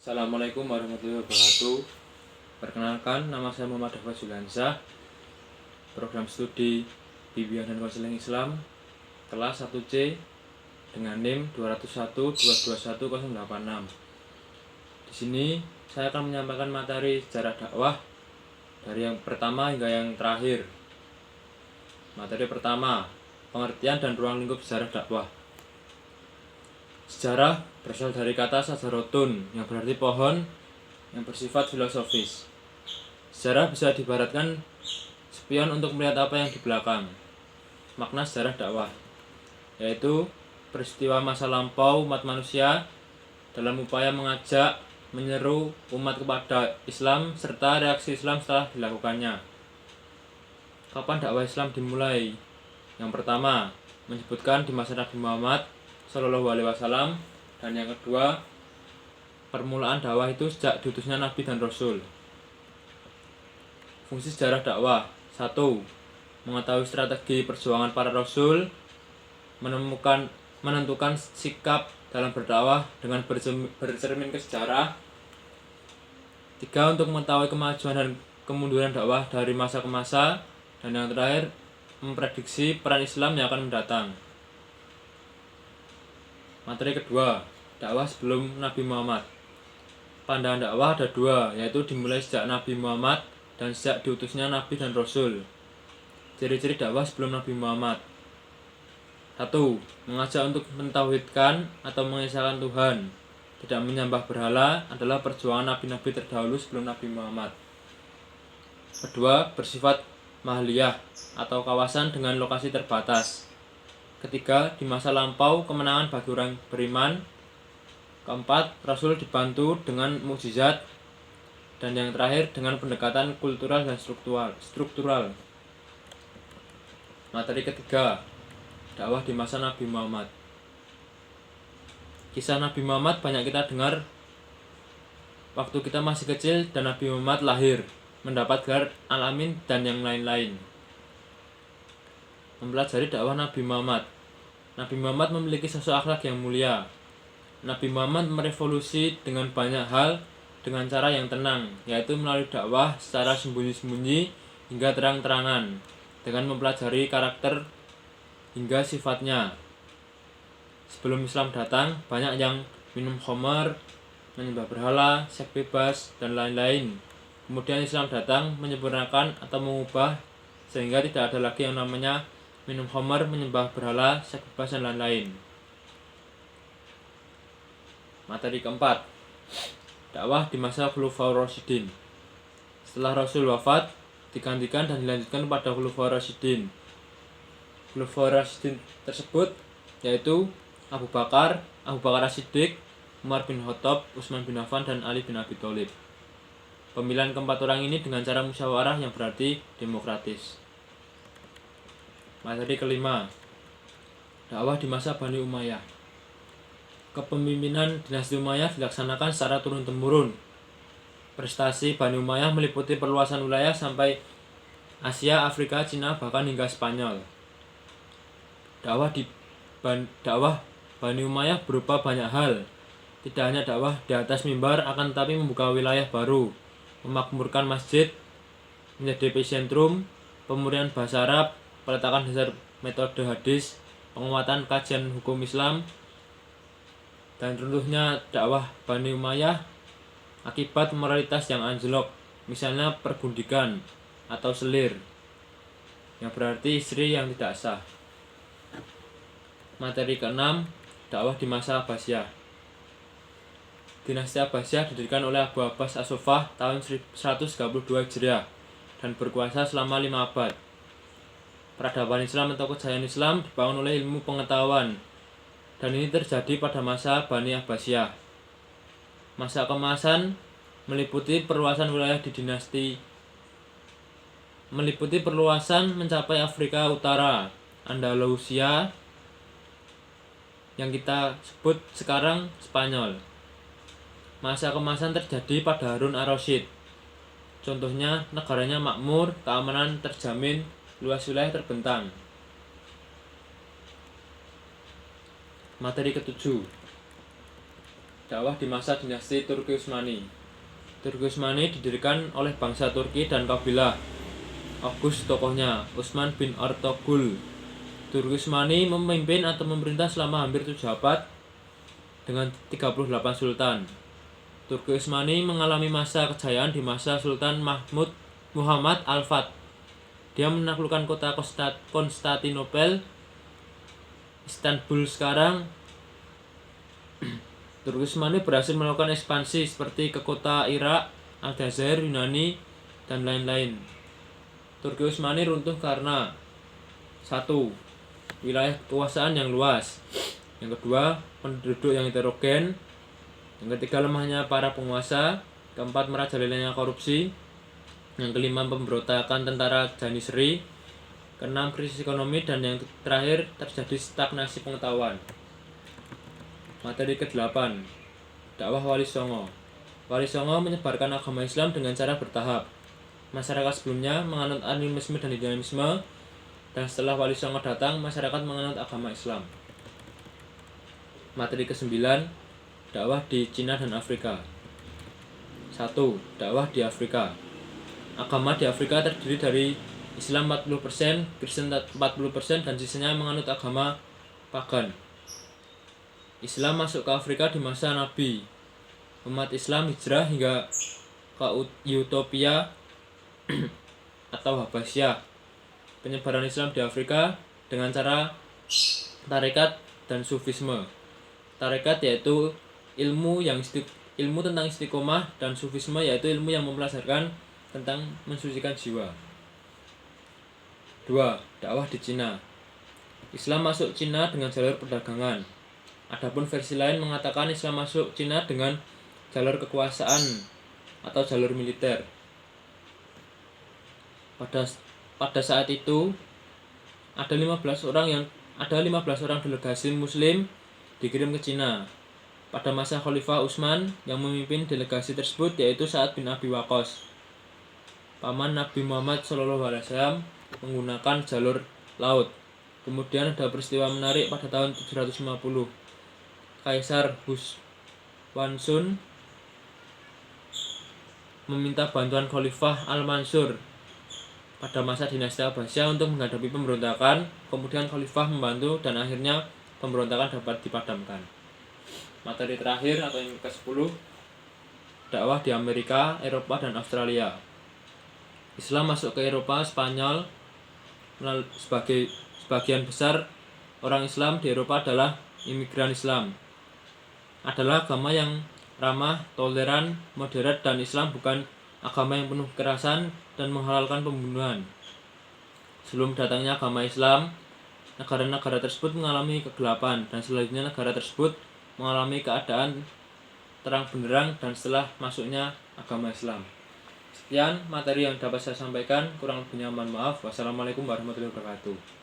Assalamualaikum warahmatullahi wabarakatuh. Perkenalkan, nama saya Muhammad Dafar Juliansyah, program studi Bimbingan dan Konseling Islam kelas 1C dengan NIM 201221086. Di sini saya akan menyampaikan materi sejarah dakwah dari yang pertama hingga yang terakhir. Materi pertama, pengertian dan ruang lingkup sejarah dakwah. Sejarah berasal dari kata sajarotun yang berarti pohon yang bersifat filosofis. Sejarah bisa diibaratkan spion untuk melihat apa yang di belakang. Makna sejarah dakwah yaitu peristiwa masa lampau umat manusia dalam upaya mengajak, menyeru umat kepada Islam serta reaksi Islam setelah dilakukannya. Kapan dakwah Islam dimulai? Yang pertama, menyebutkan di masa Nabi Muhammad Shallallahu Alaihi Wasallam, dan yang kedua, permulaan dakwah itu sejak diutusnya Nabi dan Rasul. Fungsi sejarah dakwah: 1. Mengetahui strategi perjuangan para Rasul, menentukan sikap dalam berdakwah dengan bercermin ke sejarah. 3. Untuk mengetahui kemajuan dan kemunduran dakwah dari masa ke masa. Dan yang terakhir, memprediksi peran Islam yang akan mendatang. Materi kedua, dakwah sebelum Nabi Muhammad. Pandangan dakwah ada dua, yaitu dimulai sejak Nabi Muhammad dan sejak diutusnya Nabi dan Rasul. Ciri-ciri dakwah sebelum Nabi Muhammad: 1. Mengajak untuk mentauhidkan atau mengesahkan Tuhan, tidak menyembah berhala adalah perjuangan nabi-nabi terdahulu sebelum Nabi Muhammad. Kedua, bersifat mahliyah atau kawasan dengan lokasi terbatas. Ketiga, di masa lampau kemenangan bagi orang beriman. Keempat, Rasul dibantu dengan mukjizat. Dan yang terakhir, dengan pendekatan kultural dan struktural. Materi ketiga, dakwah di masa Nabi Muhammad. Kisah Nabi Muhammad banyak kita dengar waktu kita masih kecil dan Nabi Muhammad lahir, mendapat gelar Al-Amin dan yang lain-lain. Mempelajari dakwah Nabi Muhammad. Nabi Muhammad memiliki sosok akhlak yang mulia. Nabi Muhammad merevolusi dengan banyak hal dengan cara yang tenang, yaitu melalui dakwah secara sembunyi-sembunyi hingga terang-terangan, dengan mempelajari karakter hingga sifatnya. Sebelum Islam datang, banyak yang minum khamar, menyembah berhala, seks bebas, dan lain-lain. Kemudian Islam datang menyempurnakan atau mengubah sehingga tidak ada lagi yang namanya minum khamar, menyembah berhala, seks bebas, dan lain-lain. Materi keempat, dakwah di masa Khulafaur Rasyidin. Setelah Rasul wafat, digantikan dan dilanjutkan pada Khulafaur Rasyidin. Khulafaur Rasyidin tersebut yaitu Abu Bakar As-Siddiq, Umar bin Khattab, Utsman bin Affan, dan Ali bin Abi Thalib. Pemilihan keempat orang ini dengan cara musyawarah yang berarti demokratis. Materi kelima, dakwah di masa Bani Umayyah. Kepemimpinan dinasti Umayyah dilaksanakan secara turun-temurun. Prestasi Bani Umayyah meliputi perluasan wilayah sampai Asia, Afrika, Cina, bahkan hingga Spanyol. Dakwah Bani Umayyah berupa banyak hal. Tidak hanya dakwah di atas mimbar, akan tetapi membuka wilayah baru, memakmurkan masjid menjadi epicentrum, pemurnian bahasa Arab, peletakan dasar metode hadis, penguatan kajian hukum Islam, dan runtuhnya dakwah Bani Umayyah akibat moralitas yang anjlok, misalnya pergundikan atau selir, yang berarti istri yang tidak sah. Materi keenam, dakwah di masa Abbasiyah. Dinasti Abbasiyah didirikan oleh Abu Abbas As-Sofah tahun 132 Hijriah dan berkuasa selama 5 abad. Peradaban Islam atau kejayaan Islam dibangun oleh ilmu pengetahuan, dan ini terjadi pada masa Bani Abbasiyah. Masa keemasan meliputi perluasan wilayah di dinasti, mencapai Afrika Utara, Andalusia yang kita sebut sekarang Spanyol. Masa keemasan terjadi pada Harun ar-Rasyid. Contohnya, negaranya makmur, keamanan terjamin, luas wilayah terbentang. Materi ketujuh, dakwah di masa dinasti Turki Utsmani. Turki Utsmani didirikan oleh bangsa Turki dan kabilah Oghuz, tokohnya Utsman bin Ertuğrul. Turki Utsmani memimpin atau memerintah selama hampir 7 abad dengan 38 sultan. Turki Utsmani mengalami masa kejayaan di masa Sultan Muhammad Al-Fath. Dia menaklukkan kota Konstantinopel, Istanbul sekarang. Turki Utsmani berhasil melakukan ekspansi seperti ke kota Irak, Aljazair, Yunani, dan lain-lain. Turki Utsmani runtuh karena 1. Wilayah kekuasaan yang luas. Yang kedua, penduduk yang heterogen. Yang ketiga, lemahnya para penguasa. Keempat, merajalelanya korupsi. Yang kelima, pemberontakan tentara Janissary. Keenam, krisis ekonomi. Dan yang terakhir, terjadi stagnasi pengetahuan. Materi ke-8, dakwah Wali Songo. Wali Songo menyebarkan agama Islam dengan cara bertahap. Masyarakat sebelumnya menganut animisme dan dinamisme, dan setelah Wali Songo datang, masyarakat menganut agama Islam. Materi ke-9, dakwah di Cina dan Afrika. 1. Dakwah di Afrika. Agama di Afrika terdiri dari Islam 40%, Kristen 40%, dan sisanya menganut agama pagan. Islam masuk ke Afrika di masa Nabi. Umat Islam hijrah hingga ke Ethiopia atau Habasyah. Penyebaran Islam di Afrika dengan cara tarekat dan sufisme. Tarekat yaitu ilmu tentang istiqomah, dan sufisme yaitu ilmu yang mempelajari tentang mensucikan jiwa. 2. Dakwah di Cina. Islam masuk Cina dengan jalur perdagangan. Adapun versi lain mengatakan Islam masuk Cina dengan jalur kekuasaan atau jalur militer. Pada saat itu ada 15 orang delegasi muslim dikirim ke Cina. Pada masa Khalifah Utsman yang memimpin delegasi tersebut yaitu Sa'ad bin Abi Waqqas, paman Nabi Muhammad SAW, menggunakan jalur laut. Kemudian ada peristiwa menarik pada tahun 750. Kaisar Huswansun meminta bantuan Khalifah Al-Mansur pada masa dinasti Abbasiyah untuk menghadapi pemberontakan. Kemudian Khalifah membantu dan akhirnya pemberontakan dapat dipadamkan. Materi terakhir atau yang ke-10, dakwah di Amerika, Eropa, dan Australia. Islam masuk ke Eropa, Spanyol. Sebagian besar orang Islam di Eropa adalah imigran Islam. Adalah agama yang ramah, toleran, moderat, dan Islam bukan agama yang penuh kekerasan dan menghalalkan pembunuhan. Sebelum datangnya agama Islam, negara-negara tersebut mengalami kegelapan, dan selanjutnya negara tersebut mengalami keadaan terang benderang dan setelah masuknya agama Islam. Sekian materi yang dapat saya sampaikan, kurang lebihnya mohon maaf. Wassalamualaikum warahmatullahi wabarakatuh.